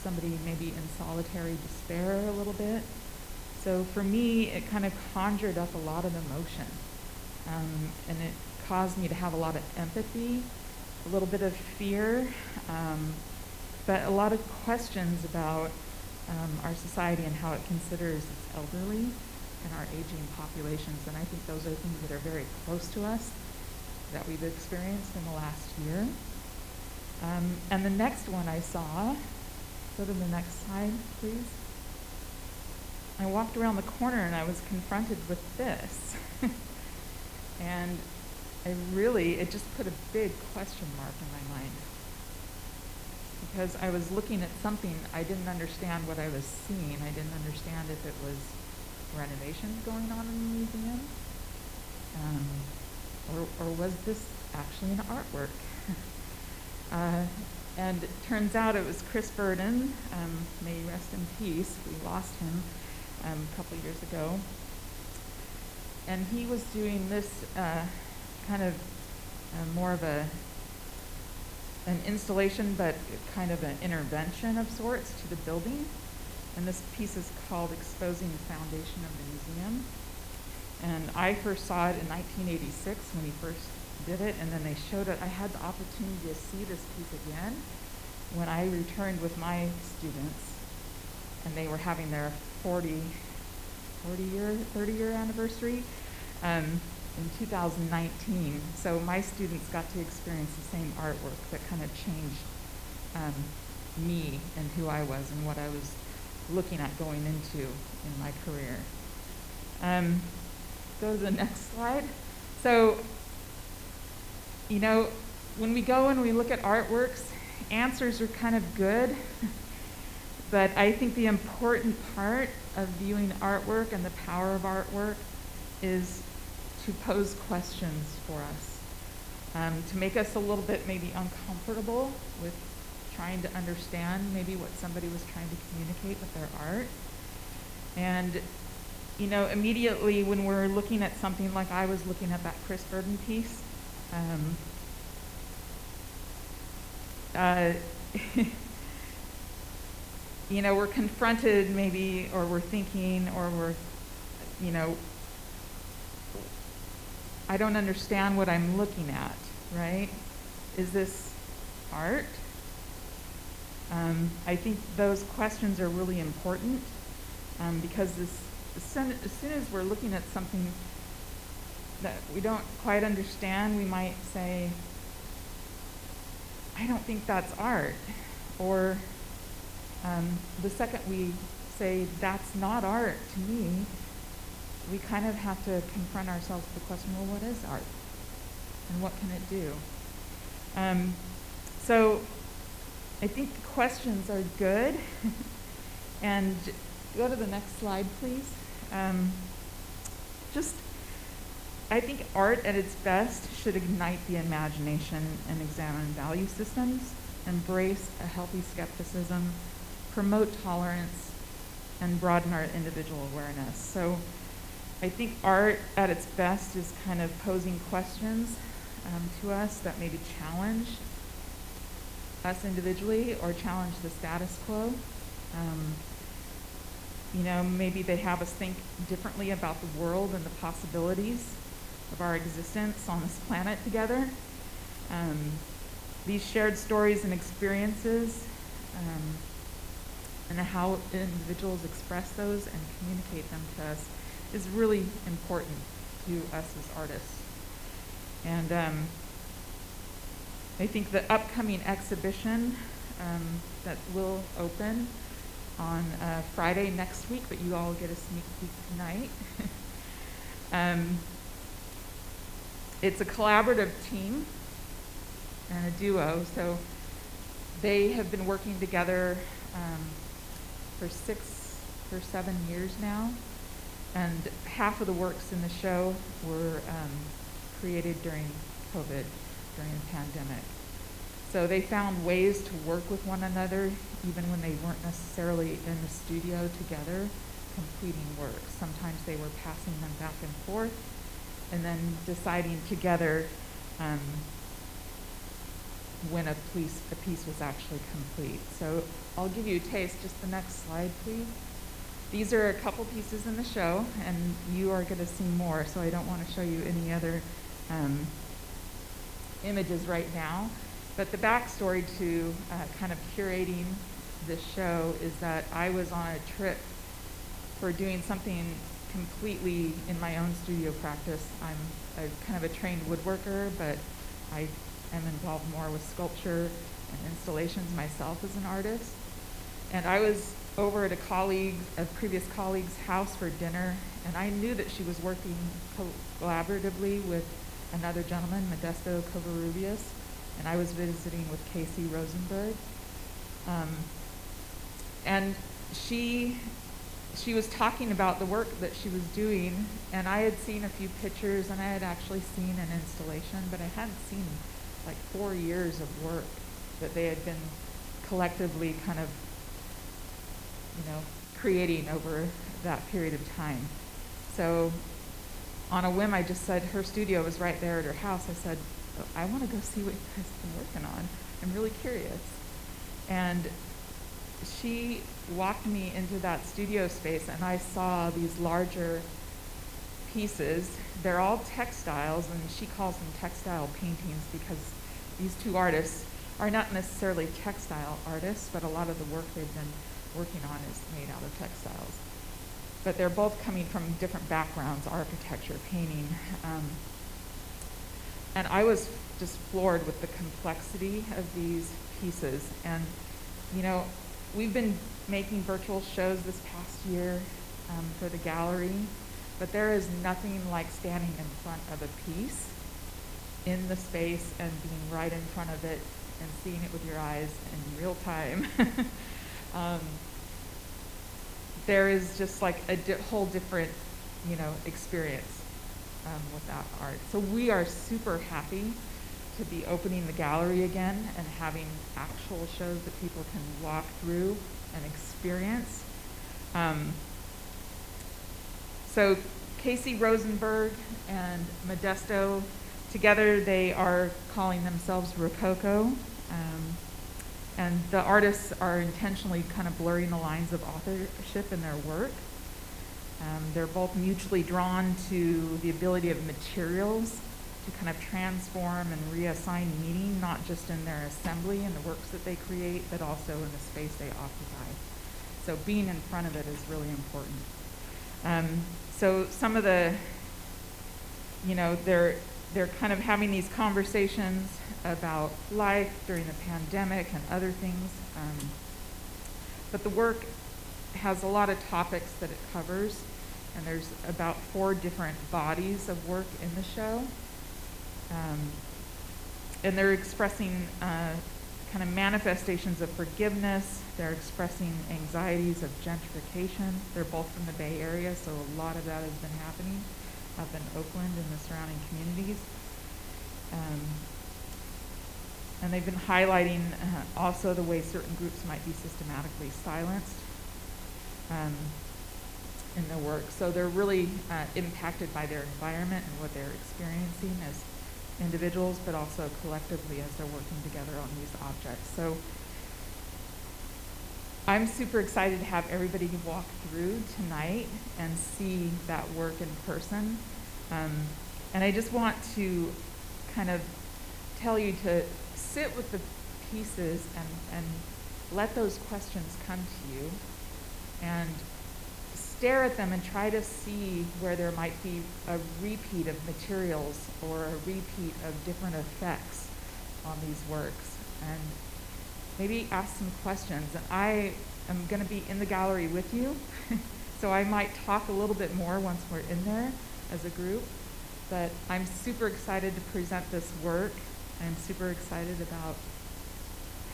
somebody maybe in solitary despair a little bit. So for me, it kind of conjured up a lot of emotion, and it caused me to have a lot of empathy, a little bit of fear, but a lot of questions about our society and how it considers its elderly and our aging populations. And I think those are things that are very close to us that we've experienced in the last year. And the next one I saw, go to the next slide, please. I walked around the corner and I was confronted with this. And it just put a big question mark in my mind. Because I was looking at something, I didn't understand what I was seeing. I didn't understand if it was renovations going on in the museum, or was this actually an artwork? And it turns out it was Chris Burden, may he rest in peace. We lost him a couple years ago. And he was doing this kind of more of an installation, but kind of an intervention of sorts to the building. And this piece is called Exposing the Foundation of the Museum. And I first saw it in 1986 when he first did it, and then they showed it. I had the opportunity to see this piece again when I returned with my students, and they were having their 30-year anniversary in 2019. So my students got to experience the same artwork that kind of changed me and who I was and what I was looking at going into in my career. Go to the next slide. So, when we go and we look at artworks, answers are kind of good, but I think the important part of viewing artwork and the power of artwork is to pose questions for us, to make us a little bit maybe uncomfortable with trying to understand maybe what somebody was trying to communicate with their art. And immediately when we're looking at something like I was looking at that Chris Burden piece, we're confronted maybe, or we're thinking, or we're, I don't understand what I'm looking at, right? Is this art? I think those questions are really important, because as soon as we're looking at something that we don't quite understand, we might say, I don't think that's art. Or the second we say, that's not art to me, we kind of have to confront ourselves with the question, well, what is art? And what can it do? So I think the questions are good. And go to the next slide, please. I think art at its best should ignite the imagination and examine value systems, embrace a healthy skepticism, promote tolerance, and broaden our individual awareness. So I think art at its best is kind of posing questions to us that maybe challenge us individually or challenge the status quo. Maybe they have us think differently about the world and the possibilities of our existence on this planet together. These shared stories and experiences, and how individuals express those and communicate them to us is really important to us as artists. And I think the upcoming exhibition that will open on Friday next week, but you all get a sneak peek tonight. It's a collaborative team and a duo, so They have been working together for 6 or 7 years now, and half of the works in the show were created during COVID, during the pandemic. So they found ways to work with one another even when they weren't necessarily in the studio together completing work. Sometimes they were passing them back and forth and then deciding together when a piece was actually complete. So I'll give you a taste. Just the next slide, please. These are a couple pieces in the show, and you are going to see more, so I don't want to show you any other images right now. But the backstory to kind of curating this show is that I was on a trip for doing something completely in my own studio practice. I'm kind of a trained woodworker, but I am involved more with sculpture and installations myself as an artist. And I was over at a previous colleague's house for dinner, and I knew that she was working collaboratively with another gentleman, Modesto Covarrubias, and I was visiting with Casey Rosenberg. And she was talking about the work that she was doing, and I had seen a few pictures, and I had actually seen an installation, but I hadn't seen like 4 years of work that they had been collectively kind of, creating over that period of time. So on a whim, I just said, her studio was right there at her house. I said, I want to go see what you guys have been working on. I'm really curious. And she walked me into that studio space, and I saw these larger pieces. They're all textiles, and she calls them textile paintings because these two artists are not necessarily textile artists, but a lot of the work they've been working on is made out of textiles. But they're both coming from different backgrounds, architecture, painting. And I was just floored with the complexity of these pieces. And, we've been making virtual shows this past year for the gallery, but there is nothing like standing in front of a piece in the space and being right in front of it and seeing it with your eyes in real time. There is just like a whole different, experience with that art. So we are super happy to be opening the gallery again and having actual shows that people can walk through and experience. So Casey Rosenberg and Modesto, together they are calling themselves Rococo. And the artists are intentionally kind of blurring the lines of authorship in their work. They're both mutually drawn to the ability of materials to kind of transform and reassign meaning, not just in their assembly and the works that they create, but also in the space they occupy. So being in front of it is really important. So some of the, they're kind of having these conversations about life during the pandemic and other things. But the work has a lot of topics that it covers, and there's about 4 different bodies of work in the show. And they're expressing kind of manifestations of forgiveness. They're expressing anxieties of gentrification. They're both from the Bay Area, so a lot of that has been happening up in Oakland and the surrounding communities. And they've been highlighting also the way certain groups might be systematically silenced in their work. So they're really impacted by their environment and what they're experiencing as individuals, but also collectively as they're working together on these objects. So I'm super excited to have everybody walk through tonight and see that work in person. And I just want to kind of tell you to sit with the pieces and let those questions come to you and stare at them and try to see where there might be a repeat of materials or a repeat of different effects on these works, and maybe ask some questions. And I am going to be in the gallery with you, so I might talk a little bit more once we're in there as a group, but I'm super excited to present this work. I'm super excited about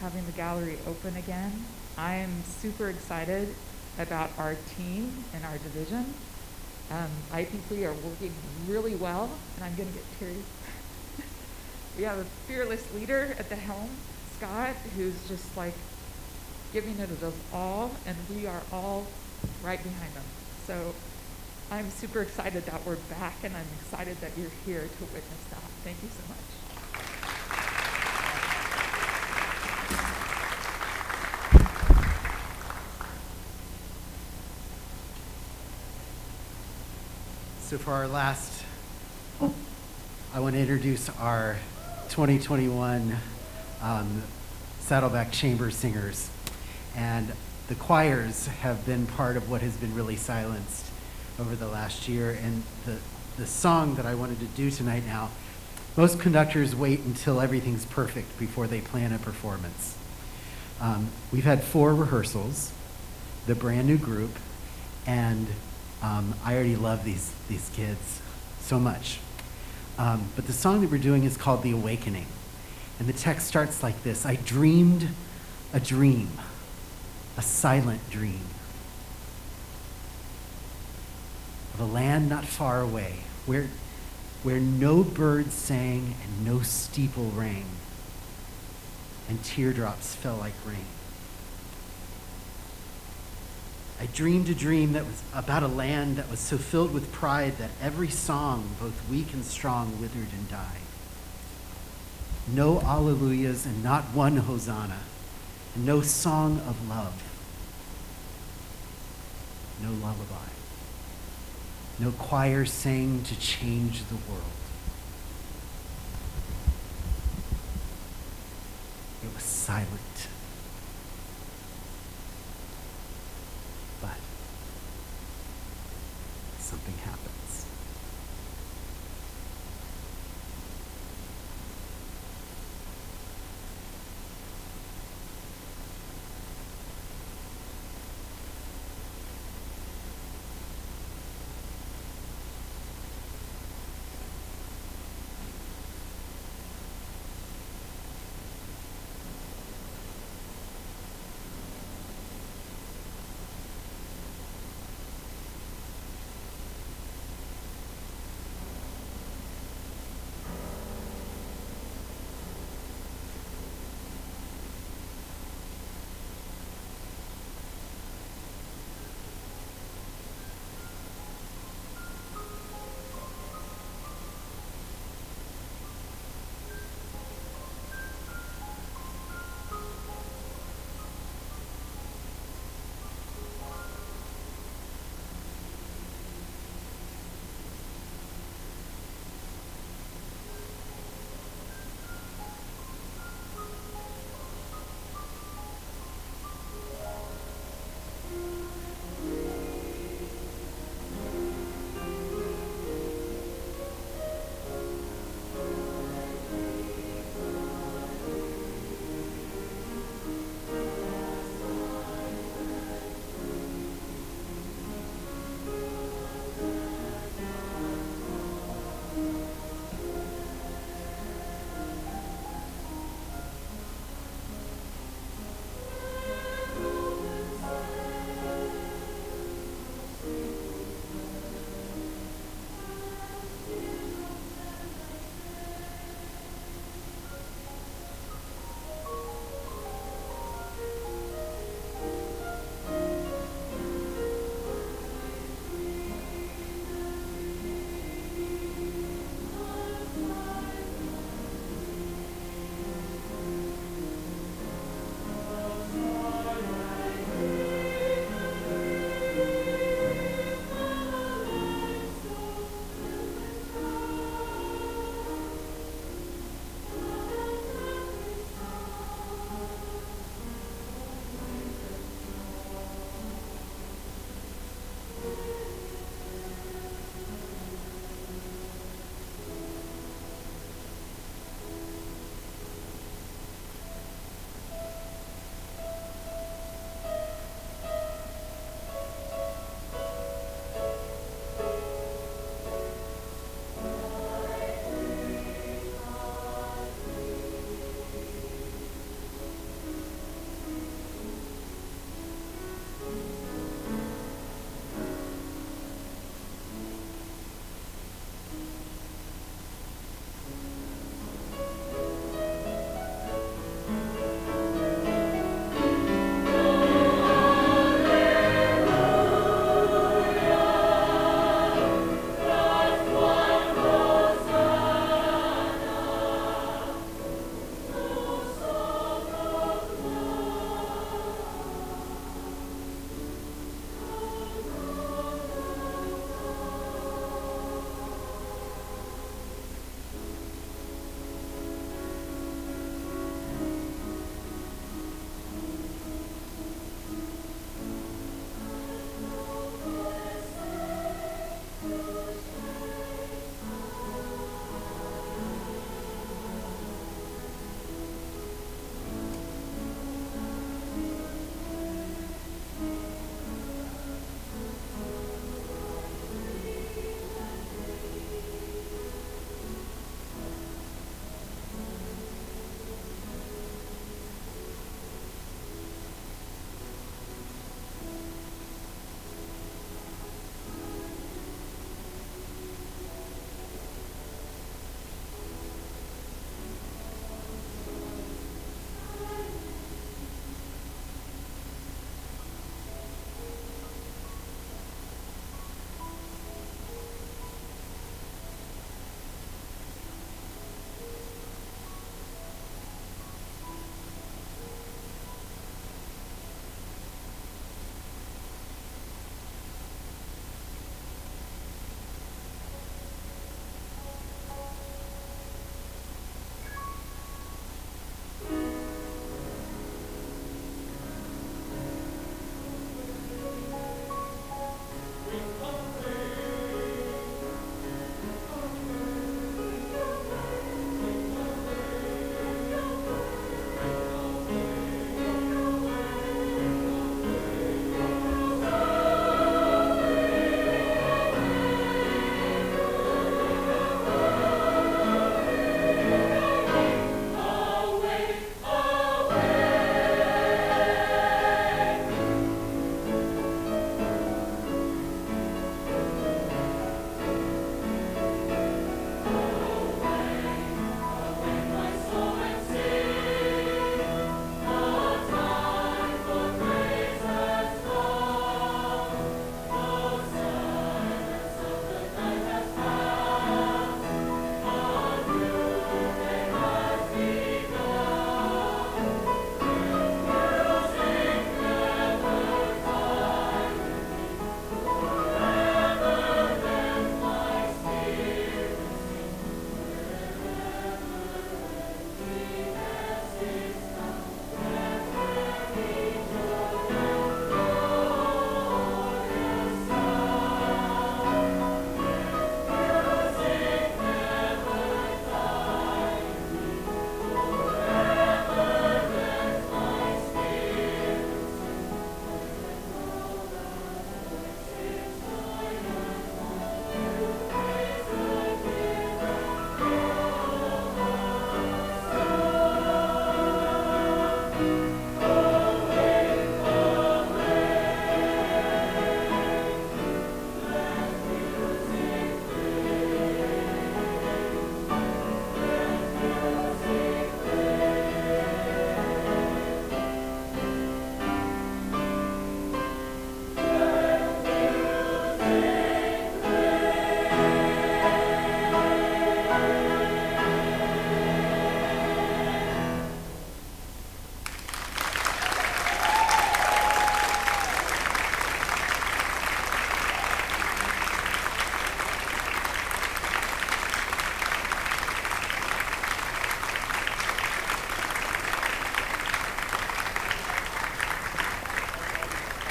having the gallery open again. I am super excited about our team and our division. I think we are working really well, and I'm going to get teary. We have a fearless leader at the helm, Scott, who's just like giving it his all, and we are all right behind him. So I'm super excited that we're back, and I'm excited that you're here to witness that. Thank you so much. So for our last, I want to introduce our 2021 Saddleback Chamber Singers. And the choirs have been part of what has been really silenced over the last year. And the song that I wanted to do tonight now, most conductors wait until everything's perfect before they plan a performance. We've had 4 rehearsals, the brand new group, and I already love these kids so much. But the song that we're doing is called The Awakening. And the text starts like this: I dreamed a dream, a silent dream, of a land not far away, where no birds sang and no steeple rang, and teardrops fell like rain. I dreamed a dream that was about a land that was so filled with pride that every song, both weak and strong, withered and died. No alleluias and not one hosanna, and no song of love, no lullaby. No choir sang to change the world. It was silent. But something happens.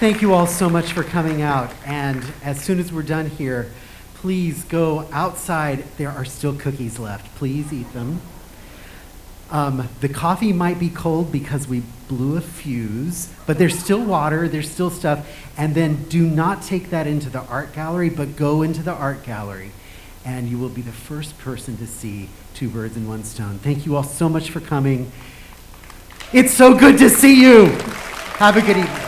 Thank you all so much for coming out. And as soon as we're done here, please go outside. There are still cookies left. Please eat them. The coffee might be cold because we blew a fuse, but there's still water, there's still stuff. And then do not take that into the art gallery, but go into the art gallery, and you will be the first person to see Two Birds in One Stone. Thank you all so much for coming. It's so good to see you. Have a good evening.